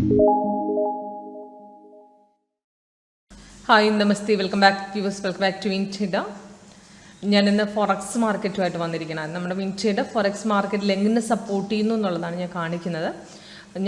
Hi, Namaste. Welcome back, viewers. Welcome back to WinTrader. ഞാൻ ഇന്ന് forex മാർക്കറ്റുമായിട്ട് വന്നിരിക്കുന്നത്. നമ്മുടെ WinTrader ഫോറക്സ് മാർക്കറ്റിൽ എങ്ങനെ സപ്പോർട്ട് ചെയ്യുന്നു എന്നുള്ളതാണ് ഞാൻ കാണിക്കുന്നത്.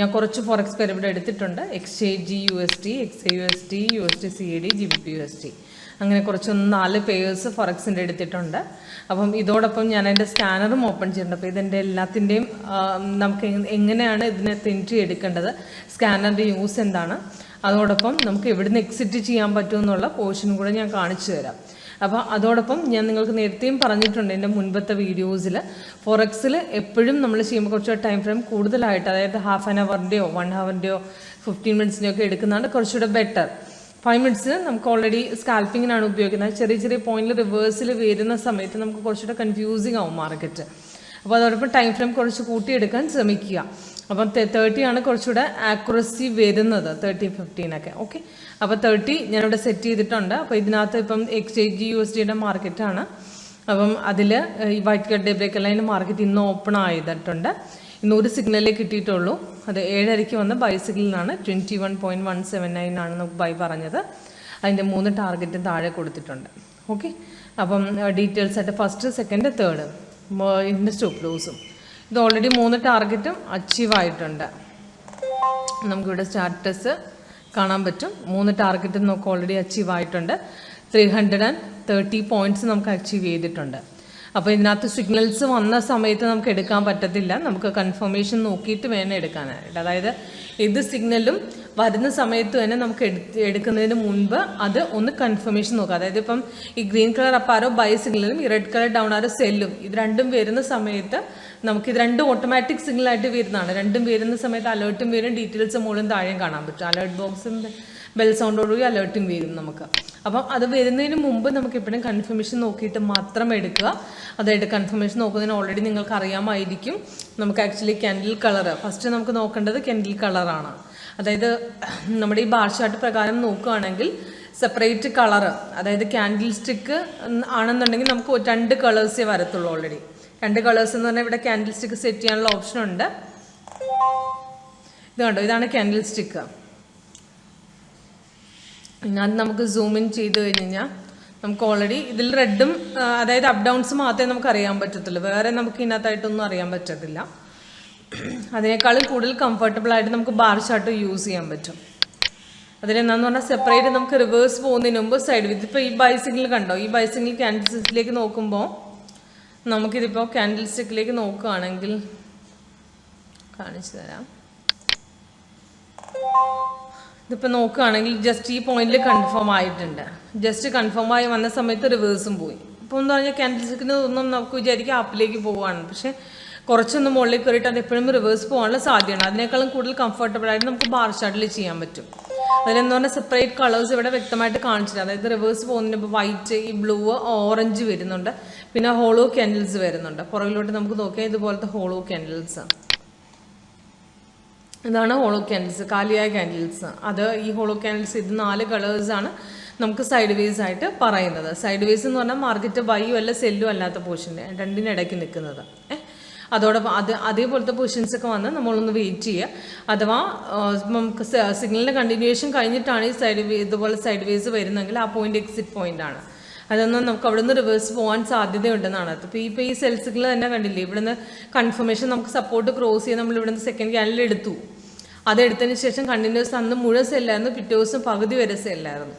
ഞാൻ കുറച്ച് ഫോറക്സ് പേര് ഇവിടെ എടുത്തിട്ടുണ്ട്. 𝐂𝐥𝐢𝐿, 𝐋𝐢𝐹, USD/CAD, GBP/USD അങ്ങനെ കുറച്ച് 4 പേയേഴ്സ് ഫോറക്സിൻ്റെ എടുത്തിട്ടുണ്ട്. അപ്പം ഇതോടൊപ്പം ഞാൻ എൻ്റെ സ്കാനറും ഓപ്പൺ ചെയ്തിട്ടുണ്ട്. അപ്പോൾ ഇതിൻ്റെ എല്ലാത്തിൻ്റെയും നമുക്ക് എങ്ങനെയാണ് ഇതിനകത്ത് എൻട്രി എടുക്കേണ്ടത്, സ്കാനറിൻ്റെ യൂസ് എന്താണ്, അതോടൊപ്പം നമുക്ക് എവിടുന്ന് എക്സിറ്റ് ചെയ്യാൻ പറ്റുമെന്നുള്ള പോർഷൻ കൂടെ ഞാൻ കാണിച്ചു തരാം. അപ്പോൾ അതോടൊപ്പം ഞാൻ നിങ്ങൾക്ക് നേരത്തെയും പറഞ്ഞിട്ടുണ്ട് എൻ്റെ മുൻപത്തെ വീഡിയോസിൽ, ഫോറക്സിൽ എപ്പോഴും നമ്മൾ ചെയ്യുമ്പോൾ കുറച്ച് ടൈം ഫ്രെയിം കൂടുതലായിട്ട്, അതായത് ഹാഫ് ആൻ അവറിൻ്റെയോ 1 ഹവറിൻ്റെയോ 15 മിനിറ്റ്സിൻ്റെയോ ഒക്കെ എടുക്കുന്നതാണ് കുറച്ചുകൂടെ ബെറ്റർ. 5 മിനിറ്റ്സ് നമുക്ക് ഓൾറെഡി സ്കാൽപ്പിങ്ങിനാണ് ഉപയോഗിക്കുന്നത്. ചെറിയ ചെറിയ പോയിന്റിൽ റിവേഴ്സിൽ വരുന്ന സമയത്ത് നമുക്ക് കുറച്ചുകൂടെ കൺഫ്യൂസിങ് ആവും മാർക്കറ്റ്. അപ്പോൾ അതോടൊപ്പം ടൈം ഫ്രെയിം കുറച്ച് കൂട്ടിയെടുക്കാൻ ശ്രമിക്കുക. അപ്പം 30 ആണ് കുറച്ചുകൂടെ ആക്യുറസി വരുന്നത്, 30-15 ഓക്കെ. അപ്പോൾ 30 ഞാനിവിടെ സെറ്റ് ചെയ്തിട്ടുണ്ട്. അപ്പോൾ ഇതിനകത്ത് ഇപ്പം 𝐂𝐥𝐢/USD മാർക്കറ്റാണ്. അപ്പം അതിൽ ഈ white cut day break line market ഇന്ന് ഓപ്പൺ ആയിട്ടുണ്ട്. ഇന്ന് ഒരു സിഗ്നലേ കിട്ടിയിട്ടുള്ളൂ. അത് 7:30 വന്ന ബൈ സിഗ്നലാണ്. 21.179 ആണ് നമുക്ക് ബൈ പറഞ്ഞത്. അതിൻ്റെ 3 ടാർഗറ്റും താഴെ കൊടുത്തിട്ടുണ്ട്. ഓക്കെ. അപ്പം ഡീറ്റെയിൽസ് ആയിട്ട് ഫസ്റ്റ്, സെക്കൻഡ്, തേർഡ് ഇതിൻ്റെ സ്റ്റോപ്പ് ലോസും ഇത് ഓൾറെഡി 3 ടാർഗറ്റും അച്ചീവ് ആയിട്ടുണ്ട്. നമുക്കിവിടെ സ്റ്റാറ്റസ് കാണാൻ പറ്റും. 3 ടാർഗറ്റും നമുക്ക് ഓൾറെഡി അച്ചീവ് ആയിട്ടുണ്ട്. 330 പോയിന്റ്സ് നമുക്ക് അച്ചീവ് ചെയ്തിട്ടുണ്ട്. അപ്പോൾ ഇതിനകത്ത് സിഗ്നൽസ് വന്ന സമയത്ത് നമുക്ക് എടുക്കാൻ പറ്റത്തില്ല. നമുക്ക് കൺഫർമേഷൻ നോക്കിയിട്ട് വേണം എടുക്കാനായിട്ട്. അതായത് ഏത് സിഗ്നലും വരുന്ന സമയത്ത് തന്നെ നമുക്ക് എടുക്കുന്നതിന് മുൻപ് അത് ഒന്ന് കൺഫർമേഷൻ നോക്കുക. അതായത് ഇപ്പം ഈ green colour up arrow buy സിഗ്നലും ഈ റെഡ് കളർ ഡൗൺ ആരോ സെല്ലും, ഇത് രണ്ടും വരുന്ന സമയത്ത് നമുക്കിത് രണ്ടും ഓട്ടോമാറ്റിക് സിഗ്നലായിട്ട് വരുന്നതാണ്. രണ്ടും വരുന്ന സമയത്ത് അലേർട്ടും വരും, ഡീറ്റെയിൽസ് മുകളിലും താഴെയും കാണാൻ പറ്റും. അലേർട്ട് ബോക്സും ബെൽ സൗണ്ടോടുകൂടി അലേർട്ടും വരും നമുക്ക്. അപ്പം അത് വരുന്നതിന് മുമ്പ് നമുക്ക് എപ്പോഴും കൺഫർമേഷൻ നോക്കിയിട്ട് മാത്രം എടുക്കുക. അതായത് കൺഫർമേഷൻ നോക്കുന്നതിന് ഓൾറെഡി നിങ്ങൾക്ക് അറിയാമായിരിക്കും. നമുക്ക് ആക്ച്വലി ക്യാൻഡിൽ കളർ ഫസ്റ്റ് നമുക്ക് നോക്കേണ്ടത് ക്യാൻഡിൽ കളറാണ്. അതായത് നമ്മുടെ ഈ ബാർ ചാർട്ട് പ്രകാരം നോക്കുകയാണെങ്കിൽ സെപ്പറേറ്റ് കളർ, അതായത് ക്യാൻഡിൽ സ്റ്റിക്ക് ആണെന്നുണ്ടെങ്കിൽ നമുക്ക് 2 കളേഴ്സേ വരത്തുള്ളൂ. ഓൾറെഡി 2 കളേഴ്സ് എന്ന് പറഞ്ഞാൽ ഇവിടെ ക്യാൻഡിൽ സ്റ്റിക്ക് സെറ്റ് ചെയ്യാനുള്ള ഓപ്ഷൻ ഉണ്ട്. ഇത് കണ്ടോ, ഇതാണ് ക്യാൻഡിൽ സ്റ്റിക്ക്. അത് നമുക്ക് സൂം ഇൻ ചെയ്ത് കഴിഞ്ഞ് കഴിഞ്ഞാൽ നമുക്ക് ഓൾറെഡി ഇതിൽ റെഡും, അതായത് അപ്പ് ഡൗൺസ് മാത്രമേ നമുക്ക് അറിയാൻ പറ്റത്തുള്ളൂ. വേറെ നമുക്ക് ഇതിനകത്തായിട്ടൊന്നും അറിയാൻ പറ്റത്തില്ല. അതിനേക്കാളും കൂടുതൽ കംഫർട്ടബിൾ ആയിട്ട് നമുക്ക് ബാർ ചാർട്ട് യൂസ് ചെയ്യാൻ പറ്റും. അതിലെന്താന്ന് പറഞ്ഞാൽ സെപ്പറേറ്റ് നമുക്ക് റിവേഴ്സ് പോകുന്നതിന് മുമ്പ് സൈഡ് വിത്ത്, ഇപ്പോൾ ഈ ബൈ സിഗ്നൽ കണ്ടോ, ഈ ബൈ സിഗ്നൽ ക്യാൻഡിൽ സ്റ്റിക്കിലേക്ക് നോക്കുമ്പോൾ നമുക്കിതിപ്പോൾ ക്യാൻഡിൽ സ്റ്റിക്കിലേക്ക് നോക്കുകയാണെങ്കിൽ കാണിച്ചു തരാം. ഇതിപ്പോൾ നോക്കുകയാണെങ്കിൽ ജസ്റ്റ് ഈ പോയിന്റിൽ കൺഫേം ആയിട്ടുണ്ട്. ജസ്റ്റ് കൺഫേം ആയി വന്ന സമയത്ത് റിവേഴ്സും പോയി. ഇപ്പോൾ എന്ന് പറഞ്ഞാൽ ക്യാൻഡിൽ സ്റ്റിക്കിന് ഒന്നും നമുക്ക് വിചാരിക്കുക ആപ്പിലേക്ക് പോവുകയാണ്. പക്ഷേ കുറച്ചൊന്ന് മുകളിൽ കയറിയിട്ട് അത് എപ്പോഴും റിവേഴ്സ് പോകാനുള്ള സാധ്യതയാണ്. അതിനേക്കാളും കൂടുതൽ കംഫർട്ടബിൾ ആയിട്ട് നമുക്ക് ബാർ ചാർട്ടിൽ ചെയ്യാൻ പറ്റും. അതിലെന്ന് പറഞ്ഞാൽ സെപ്പറേറ്റ് കളേഴ്സ് ഇവിടെ വ്യക്തമായിട്ട് കാണിച്ചില്ല. അതായത് റിവേഴ്സ് പോകുന്നതിന് ഇപ്പോൾ വൈറ്റ്, ഈ ബ്ലൂ, ഓറഞ്ച് വരുന്നുണ്ട്. പിന്നെ ഹോളോ ക്യാൻഡിൽസ് വരുന്നുണ്ട്. പുറകിലോട്ട് നമുക്ക് നോക്കിയാൽ ഇതുപോലത്തെ ഹോളോ ക്യാൻഡിൽസ്, ഇതാണ് ഹോളോ ക്യാൻഡിൽസ്, കാലിയായ ക്യാൻഡിൽസ്. അത് ഈ ഹോളോ ക്യാൻഡിൽസ് ഇത് 4 കളേഴ്സാണ് നമുക്ക് സൈഡ് വേസ് ആയിട്ട് പറയുന്നത്. സൈഡ് വേസ് എന്ന് പറഞ്ഞാൽ മാർക്കറ്റ് ബൈയും അല്ല സെല്ലും അല്ലാത്ത പൊസിഷൻ്റെ രണ്ടിനിടയ്ക്ക് നിൽക്കുന്നത്. അതോടൊപ്പം അതേപോലത്തെ പൊസിഷൻസ് ഒക്കെ വന്ന് നമ്മളൊന്ന് വെയിറ്റ് ചെയ്യുക. അഥവാ നമുക്ക് സിഗ്നലിൻ്റെ കണ്ടിന്യൂവേഷൻ കഴിഞ്ഞിട്ടാണ് ഈ ഇതുപോലെ സൈഡ് വേസ് വരുന്നതെങ്കിൽ ആ പോയിന്റ് എക്സിറ്റ് പോയിന്റ് ആണ്. അതൊന്നും നമുക്ക് അവിടെ നിന്ന് റിവേഴ്സ് പോകാൻ സാധ്യതയുണ്ടെന്നാണ്. ഇപ്പോൾ ഈ സെൽ സിഗ്നൽ തന്നെ കണ്ടില്ലേ, ഇവിടുന്ന് കൺഫർമേഷൻ നമുക്ക് സപ്പോർട്ട് ക്രോസ് ചെയ്ത് നമ്മൾ ഇവിടുന്ന് സെക്കൻഡ് ക്യാൻഡിൽ എടുത്തു. അതെടുത്തതിന് ശേഷം കണ്ടിന്യൂസ് അന്ന് മുഴുവൻ സെല്ലായിരുന്നു, പിറ്റേ ദിവസം പകുതി വരെ സെല്ലായിരുന്നു.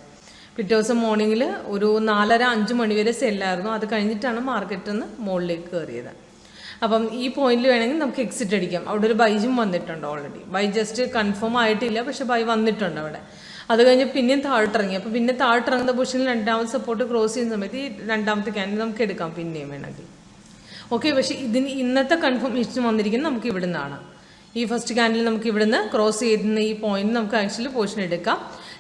പിറ്റേ ദിവസം മോർണിംഗിൽ ഒരു 4:30-5 മണി വരെ സെല്ലായിരുന്നു. അത് കഴിഞ്ഞിട്ടാണ് മാർക്കറ്റിൽ നിന്ന് മുകളിലേക്ക് കയറിയത്. അപ്പം ഈ പോയിന്റിൽ വേണമെങ്കിൽ നമുക്ക് എക്സിറ്റ് അടിക്കാം. അവിടെ ഒരു ബൈജും വന്നിട്ടുണ്ട് ഓൾറെഡി. ബൈ ജസ്റ്റ് കൺഫേം ആയിട്ടില്ല, പക്ഷെ ബൈ വന്നിട്ടുണ്ട് അവിടെ. അത് കഴിഞ്ഞ് പിന്നെയും താഴ്ത്തിറങ്ങി. അപ്പോൾ പിന്നെ താഴ്ത്തിറങ്ങുന്ന പൊസിഷനിൽ രണ്ടാമത്തെ സപ്പോർട്ട് ക്രോസ് ചെയ്യുന്ന സമയത്ത് ഈ രണ്ടാമത്തെ ക്യാൻഡിൽ നമുക്ക് എടുക്കാം പിന്നെയും വേണമെങ്കിൽ. ഓക്കെ. പക്ഷേ ഇന്നത്തെ കൺഫർമേഷൻ വന്നിരിക്കുന്നത് നമുക്ക് ഇവിടെ നിന്നാണ്. ഈ ഫസ്റ്റ് ക്യാൻഡിൽ നമുക്ക് ഇവിടുന്ന് ക്രോസ് ചെയ്യുന്ന ഈ പോയിന്റ് നമുക്ക് ആക്ച്വലി പൊസിഷൻ എടുക്കാം.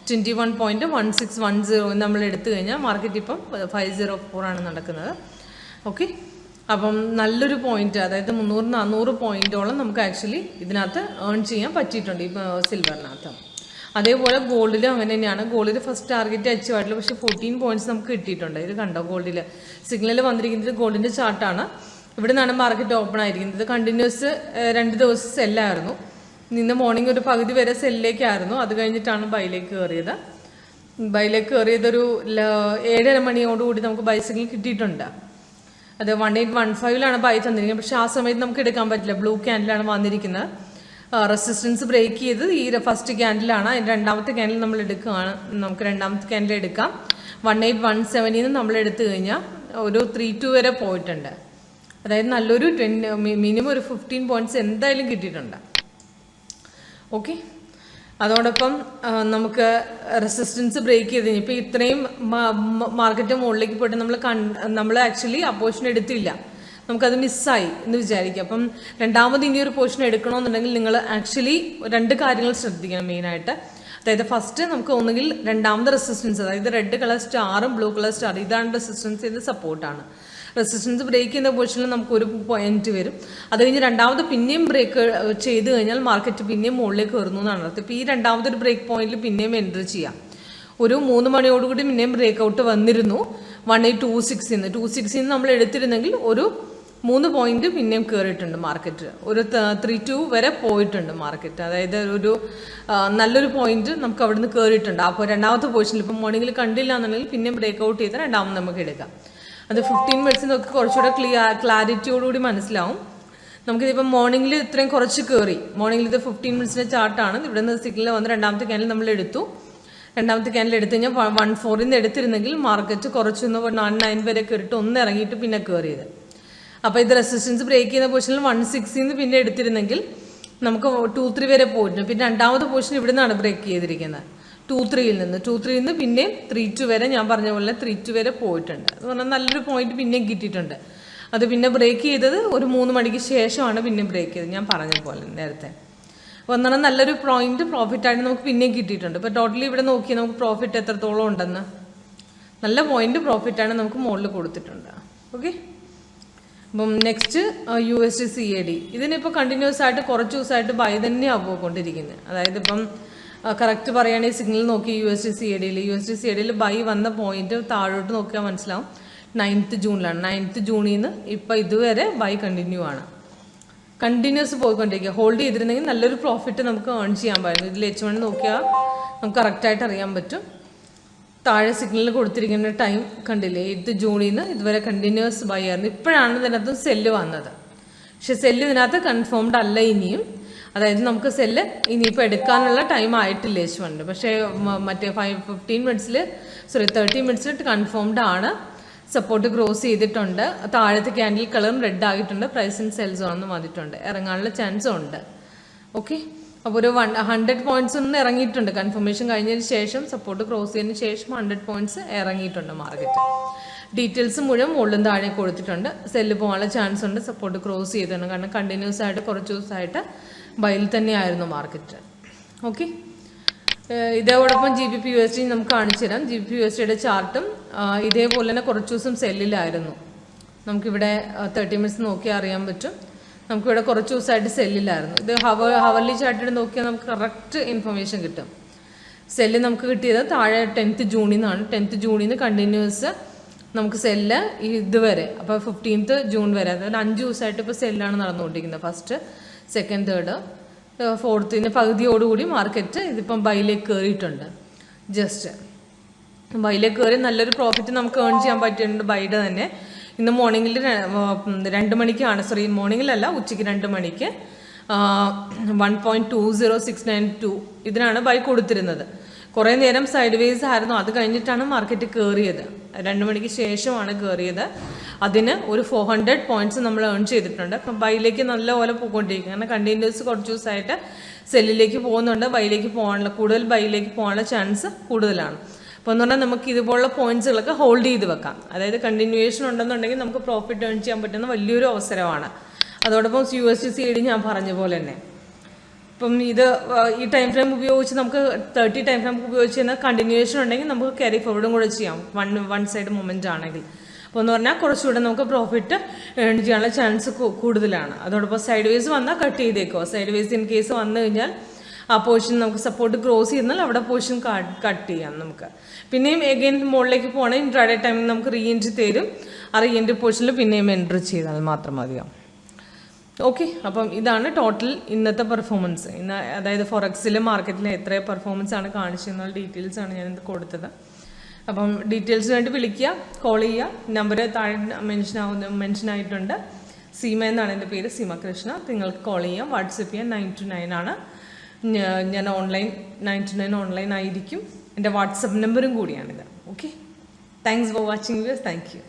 21.1610 നമ്മൾ എടുത്തു കഴിഞ്ഞാൽ മാർക്കറ്റ് ഇപ്പം 504 ആണ് നടക്കുന്നത്. ഓക്കെ. അപ്പം നല്ലൊരു പോയിന്റ്, അതായത് 300-400 പോയിന്റോളം നമുക്ക് ആക്ച്വലി ഇതിനകത്ത് ഏൺ ചെയ്യാൻ പറ്റിയിട്ടുണ്ട് ഈ സിൽവറിനകത്ത്. അതേപോലെ ഗോൾഡിൽ അങ്ങനെ തന്നെയാണ്. ഗോൾഡിൽ ഫസ്റ്റ് ടാർഗറ്റ് അച്ചീവ് ആയിട്ടുള്ള, പക്ഷേ 14 പോയിന്റ്സ് നമുക്ക് കിട്ടിയിട്ടുണ്ട്. ഇത് കണ്ടോ, ഗോൾഡിൽ സിഗ്നൽ വന്നിരിക്കുന്നത് ഗോൾഡിൻ്റെ ചാർട്ടാണ്. ഇവിടെ നിന്നാണ് മാർക്കറ്റ് ഓപ്പൺ ആയിരിക്കുന്നത്. ഇത് കണ്ടിന്യൂസ് 2 ദിവസം സെല്ലായിരുന്നു. ഇന്ന് മോർണിംഗ് ഒരു പകുതി വരെ സെല്ലിലേക്കായിരുന്നു. അത് കഴിഞ്ഞിട്ടാണ് ബൈയിലേക്ക് കയറിയത്. ബൈയിലേക്ക് കയറിയതൊരു 7:30 മണിയോടുകൂടി നമുക്ക് ബൈ സിഗ്നൽ കിട്ടിയിട്ടുണ്ട്. അത് 1815 ബൈ തന്നിരിക്കുന്നത്. പക്ഷേ ആ സമയത്ത് നമുക്ക് എടുക്കാൻ പറ്റില്ല. ബ്ലൂ ക്യാൻഡിലാണ് വന്നിരിക്കുന്നത്. റെസിസ്റ്റൻസ് ബ്രേക്ക് ചെയ്ത് ഈ ഫസ്റ്റ് ക്യാൻഡിലാണ്. അതിൻ്റെ രണ്ടാമത്തെ ക്യാൻഡിൽ നമ്മൾ എടുക്കുകയാണ്. നമുക്ക് രണ്ടാമത്തെ ക്യാൻഡിൽ എടുക്കാം. 1817 നമ്മൾ എടുത്തു കഴിഞ്ഞാൽ ഒരു 32 വരെ പോയിട്ടുണ്ട്. അതായത് നല്ലൊരു മിനിമം ഒരു 15 പോയിന്റ്സ് എന്തായാലും കിട്ടിയിട്ടുണ്ട്. ഓക്കെ, അതോടൊപ്പം നമുക്ക് റെസിസ്റ്റൻസ് ബ്രേക്ക് ചെയ്ത് കഴിഞ്ഞപ്പോൾ ഇത്രയും മാർക്കറ്റ് മുകളിലേക്ക് പോയിട്ട് നമ്മൾ ആക്ച്വലി ആ പോർഷൻ എടുത്തില്ല. നമുക്കത് മിസ്സായി എന്ന് വിചാരിക്കുക. അപ്പം രണ്ടാമത് ഇനിയൊരു പോർഷൻ എടുക്കണമെന്നുണ്ടെങ്കിൽ നിങ്ങൾ ആക്ച്വലി 2 കാര്യങ്ങൾ ശ്രദ്ധിക്കണം മെയിനായിട്ട്. അതായത് ഫസ്റ്റ് നമുക്ക് ഒന്നുകിൽ രണ്ടാമത് റെസിസ്റ്റൻസ്, അതായത് റെഡ് കളർ സ്റ്റാറും ബ്ലൂ കളർ സ്റ്റാർ, ഇതാണ് റെസിസ്റ്റൻസ്, ഇത് സപ്പോർട്ടാണ്. റെസിസ്റ്റൻസ് ബ്രേക്ക് ചെയ്യുന്ന പൊസിഷനിൽ നമുക്കൊരു പോയിന്റ് വരും. അത് കഴിഞ്ഞ് രണ്ടാമത് പിന്നെയും ബ്രേക്ക് ചെയ്ത് കഴിഞ്ഞാൽ മാർക്കറ്റ് പിന്നെയും മുകളിലേക്ക് കയറുന്നു എന്നാണ് അർത്ഥം. ഇപ്പോൾ ഈ രണ്ടാമതൊരു ബ്രേക്ക് പോയിന്റിൽ പിന്നെയും എൻട്രി ചെയ്യാം. ഒരു 3 മണിയോടുകൂടി പിന്നെയും ബ്രേക്ക് ഔട്ട് വന്നിരുന്നു 1826 നമ്മൾ എടുത്തിരുന്നെങ്കിൽ ഒരു 3 പോയിന്റ് പിന്നെയും കയറിയിട്ടുണ്ട് മാർക്കറ്റ്. ഒരു 32 വരെ പോയിട്ടുണ്ട് മാർക്കറ്റ്. അതായത് ഒരു നല്ലൊരു പോയിന്റ് നമുക്ക് അവിടുന്ന് കയറിയിട്ടുണ്ട്. അപ്പോൾ രണ്ടാമത്തെ പൊസിഷനിൽ ഇപ്പം മോർണിംഗിൽ കണ്ടില്ല എന്നുണ്ടെങ്കിൽ പിന്നെയും ബ്രേക്ക് ഔട്ട് ചെയ്ത് രണ്ടാമത് നമുക്ക് എടുക്കാം. അത് 15 മിനിറ്റ്സ് നമുക്ക് കുറച്ചുകൂടെ ക്ലാരിറ്റിയോടുകൂടി മനസ്സിലാവും. നമുക്കിതിപ്പം മോർണിംഗിൽ ഇത്രയും കുറച്ച് കയറി. മോർണിംഗിൽ ഇത് 15 മിനിറ്റ്സിൻ്റെ ചാർട്ടാണ്. ഇവിടെ നിന്ന് സിഗ്നൽ വന്ന് രണ്ടാമത്തെ ക്യാൻഡിൽ നമ്മൾ എടുത്തു. രണ്ടാമത്തെ ക്യാൻഡിൽ എടുത്തു കഴിഞ്ഞാൽ 14 നിന്ന് എടുത്തിരുന്നെങ്കിൽ മാർക്കറ്റ് കുറച്ചൊന്ന് 19 വരെ കയറിയിട്ട് ഒന്ന് ഇറങ്ങിയിട്ട് പിന്നെ കയറിയത്. അപ്പോൾ ഇത് റെസിസ്റ്റൻസ് ബ്രേക്ക് ചെയ്യുന്ന പൊസിഷനിൽ 160 പിന്നെ എടുത്തിരുന്നെങ്കിൽ നമുക്ക് 23 വരെ പോയിട്ടുണ്ട്. പിന്നെ രണ്ടാമത്തെ പൊസിഷൻ ഇവിടെ നിന്നാണ് ബ്രേക്ക് ചെയ്തിരിക്കുന്നത് 23 നിന്ന് പിന്നെ 32 വരെ, ഞാൻ പറഞ്ഞ പോലെ 32 വരെ പോയിട്ടുണ്ട്. എന്ന് പറഞ്ഞാൽ നല്ലൊരു പോയിന്റ് പിന്നെയും കിട്ടിയിട്ടുണ്ട്. അത് പിന്നെ ബ്രേക്ക് ചെയ്തത് ഒരു 3 മണിക്ക് ശേഷമാണ് പിന്നെ ബ്രേക്ക് ചെയ്തത്, ഞാൻ പറഞ്ഞ പോലെ നേരത്തെ. അപ്പോൾ എന്നാൽ നല്ലൊരു പോയിന്റ് പ്രോഫിറ്റായിട്ട് നമുക്ക് പിന്നെയും കിട്ടിയിട്ടുണ്ട്. ഇപ്പോൾ ടോട്ടലി ഇവിടെ നോക്കി നമുക്ക് പ്രോഫിറ്റ് എത്രത്തോളം ഉണ്ടെന്ന്. നല്ല പോയിന്റ് പ്രോഫിറ്റാണ് നമുക്ക് മുകളിൽ കൊടുത്തിട്ടുണ്ട്. ഓക്കെ, അപ്പം നെക്സ്റ്റ് USD CAD. ഇതിനിപ്പോൾ കണ്ടിന്യൂസ് ആയിട്ട് കുറച്ച് ദിവസമായിട്ട് ബൈ തന്നെയാണ് പോയിക്കൊണ്ടിരിക്കുന്നത്. അതായത് ഇപ്പം കറക്റ്റ് പറയുകയാണെങ്കിൽ സിഗ്നൽ നോക്കി USD CAD ബൈ വന്ന പോയിന്റ് താഴോട്ട് നോക്കിയാൽ മനസ്സിലാവും 9th ജൂണിലാണ്. 9th ജൂണിൽ നിന്ന് ഇപ്പം ഇതുവരെ ബൈ കണ്ടിന്യൂ ആണ്. കണ്ടിന്യൂസ് പോയിക്കൊണ്ടിരിക്കുക. ഹോൾഡ് ചെയ്തിരുന്നെങ്കിൽ നല്ലൊരു പ്രോഫിറ്റ് നമുക്ക് ഏൺ ചെയ്യാൻ പറ്റും. ഇതിൽ H1 നോക്കിയാൽ നമുക്ക് കറക്റ്റായിട്ട് അറിയാൻ പറ്റും. താഴെ സിഗ്നൽ കൊടുത്തിരിക്കുന്ന ടൈം കണ്ടില്ലേ, 8th ജൂണിൽ നിന്ന് ഇതുവരെ കണ്ടിന്യൂസ് ബൈ ആയിരുന്നു. ഇപ്പോഴാണ് ഇതിനകത്ത് സെല്ല് വന്നത്. പക്ഷെ സെല്ല് ഇതിനകത്ത് കൺഫേംഡ് അല്ല ഇനിയും. അതായത് നമുക്ക് സെല്ല് ഇനിയിപ്പോൾ എടുക്കാനുള്ള ടൈം ആയിട്ടില്ല H1. പക്ഷേ മറ്റേ 30 മിനിറ്റ്സിൽ കൺഫേംഡ് ആണ്. സപ്പോർട്ട് ക്രോസ് ചെയ്തിട്ടുണ്ട്. താഴത്തെ ക്യാൻഡിൽ കളറും റെഡ് ആയിട്ടുണ്ട്. പ്രൈസ് ആൻഡ് സെൽസ് ആണെന്ന് വന്നിട്ടുണ്ട്. ഇറങ്ങാനുള്ള ചാൻസും ഉണ്ട്. ഓക്കെ, അപ്പോൾ ഒരു 100 പോയിന്റ്സ് ഒന്ന് ഇറങ്ങിയിട്ടുണ്ട്. കൺഫർമേഷൻ കഴിഞ്ഞതിന് ശേഷം സപ്പോർട്ട് ക്രോസ് ചെയ്തതിന് ശേഷം 100 പോയിന്റ്സ് ഇറങ്ങിയിട്ടുണ്ട് മാർക്കറ്റ്. ഡീറ്റെയിൽസ് മുഴുവൻ മുകളിലും താഴെ കൊടുത്തിട്ടുണ്ട്. സെല്ല് പോകാനുള്ള ചാൻസ് ഉണ്ട്. സപ്പോർട്ട് ക്രോസ് ചെയ്തിട്ടുണ്ട്. കാരണം കണ്ടിന്യൂസ് ആയിട്ട് കുറച്ച് ദിവസമായിട്ട് ബൈയിൽ തന്നെയായിരുന്നു മാർക്കറ്റ്. ഓക്കെ, ഇതോടൊപ്പം GBP/USD നമുക്ക് കാണിച്ചു തരാം. GBP/USDയുടെ ചാർട്ടും ഇതേപോലെ തന്നെ കുറച്ച് ദിവസം സെല്ലിലായിരുന്നു. നമുക്കിവിടെ 30 മിനിറ്റ്സ് നോക്കിയാൽ അറിയാൻ പറ്റും. നമുക്കിവിടെ കുറച്ച് ദിവസമായിട്ട് സെല്ലിലായിരുന്നു. ഇത് ഹവർലി ചാർട്ടിൽ നോക്കിയാൽ നമുക്ക് കറക്റ്റ് ഇൻഫർമേഷൻ കിട്ടും. സെല്ല് നമുക്ക് കിട്ടിയത് താഴെ 10th ജൂണിൽ നിന്നാണ്. 10th ജൂണിൽ നിന്ന് കണ്ടിന്യൂസ് നമുക്ക് സെല്ല് ഇതുവരെ, അപ്പോൾ 15th ജൂൺ വരെ, അതായത് 5 ദിവസമായിട്ട് ഇപ്പോൾ സെല്ലാണ് നടന്നുകൊണ്ടിരിക്കുന്നത്. 1st, 2nd, 3rd, 4th പകുതിയോടുകൂടി market ഇതിപ്പം ബൈയിലേക്ക് കയറിയിട്ടുണ്ട്. ജസ്റ്റ് ബൈയിലേക്ക് കയറി നല്ലൊരു പ്രോഫിറ്റ് നമുക്ക് ഏൺ ചെയ്യാൻ പറ്റിയിട്ടുണ്ട് ബൈയുടെ തന്നെ. ഇന്ന് മോർണിംഗിൽ 2 മണിക്കാണ്, മോർണിംഗിലല്ല, ഉച്ചയ്ക്ക് 2 മണിക്ക് 1.20692 ഇതിനാണ് ബൈ കൊടുത്തിരുന്നത്. കുറേ നേരം സൈഡ് വേസ് ആയിരുന്നു. അത് കഴിഞ്ഞിട്ടാണ് മാർക്കറ്റ് കയറിയത്. 2 മണിക്ക് ശേഷമാണ് കയറിയത്. അതിന് ഒരു 400 പോയിന്റ്സ് നമ്മൾ ഏൺ ചെയ്തിട്ടുണ്ട്. അപ്പം ബൈയിലേക്ക് നല്ലപോലെ പോയിക്കൊണ്ടിരിക്കും. കാരണം കണ്ടിന്യൂസ് കുറച്ച് ദിവസമായിട്ട് സെല്ലിലേക്ക് പോകുന്നുണ്ട്. ബൈയിലേക്ക് പോകാനുള്ള കൂടുതൽ ബൈയിലേക്ക് പോകാനുള്ള ചാൻസ് കൂടുതലാണ്. അപ്പോൾ എന്ന് പറഞ്ഞാൽ നമുക്ക് ഇതുപോലുള്ള പോയിന്റ്സുകളൊക്കെ ഹോൾഡ് ചെയ്ത് വെക്കാം. അതായത് കണ്ടിന്യൂവേഷൻ ഉണ്ടെന്നുണ്ടെങ്കിൽ നമുക്ക് പ്രോഫിറ്റ് ഏൺ ചെയ്യാൻ പറ്റുന്ന വലിയൊരു അവസരമാണ്. അതോടൊപ്പം USD CAD ഞാൻ പറഞ്ഞ പോലെ തന്നെ ഇപ്പം ഇത് ഈ ടൈം ഫ്രെയിം ഉപയോഗിച്ച് നമുക്ക് 30 ടൈം ഫ്രെയിം ഉപയോഗിച്ച് കഴിഞ്ഞാൽ കണ്ടിന്യൂവേഷൻ ഉണ്ടെങ്കിൽ നമുക്ക് ക്യാരി ഫോർവേഡും കൂടെ ചെയ്യാം. വൺ സൈഡ് മൊമെൻ്റ് ആണെങ്കിൽ. അപ്പോൾ എന്ന് പറഞ്ഞാൽ കുറച്ചുകൂടെ നമുക്ക് പ്രോഫിറ്റ് ഏൺ ചെയ്യാനുള്ള ചാൻസ് കൂടുതലാണ്. അതോടൊപ്പം സൈഡ് വേസ് വന്നാൽ കട്ട് ചെയ്തേക്കോ. സൈഡ് വേസ് ഇൻ കേസ് വന്നു കഴിഞ്ഞാൽ ആ പോർഷൻ നമുക്ക് സപ്പോർട്ട് ക്രോസ് ചെയ്യുന്നാൽ അവിടെ പോർഷൻ കട്ട് ചെയ്യാം നമുക്ക്. പിന്നെയും എഗെയിൻ മുകളിലേക്ക് പോകണമെങ്കിൽ ഇൻട്രാഡേ ടൈമിൽ നമുക്ക് റീ എൻട്രി തരും. ആ റീ എൻട്രി പോർഷനിൽ പിന്നെയും എൻട്രി ചെയ്താൽ മാത്രം മതിയാവും. ഓക്കെ, അപ്പം ഇതാണ് ടോട്ടൽ ഇന്നത്തെ പെർഫോമൻസ്. ഇന്ന് അതായത് ഫോറക്സിലും മാർക്കറ്റിലും എത്ര പെർഫോമൻസ് ആണ് കാണിച്ചതെന്നുള്ള ഡീറ്റെയിൽസാണ് ഞാനിത് കൊടുത്തത്. അപ്പം ഡീറ്റെയിൽസിന് വേണ്ടി വിളിക്കുക, കോൾ ചെയ്യുക. നമ്പർ താഴെ മെൻഷൻ ആയിട്ടുണ്ട്. സീമ എന്നാണ് എൻ്റെ പേര്, സീമ കൃഷ്ണ. നിങ്ങൾക്ക് കോൾ ചെയ്യാം, വാട്സപ്പ് ചെയ്യാം. 9 to 9 ആണ് ഞാൻ ഓൺലൈൻ. 9 to 9 ഓൺലൈൻ ആയിരിക്കും. എൻ്റെ വാട്സപ്പ് നമ്പറും കൂടിയാണിത്. Okay, thanks for watching views. Thank you.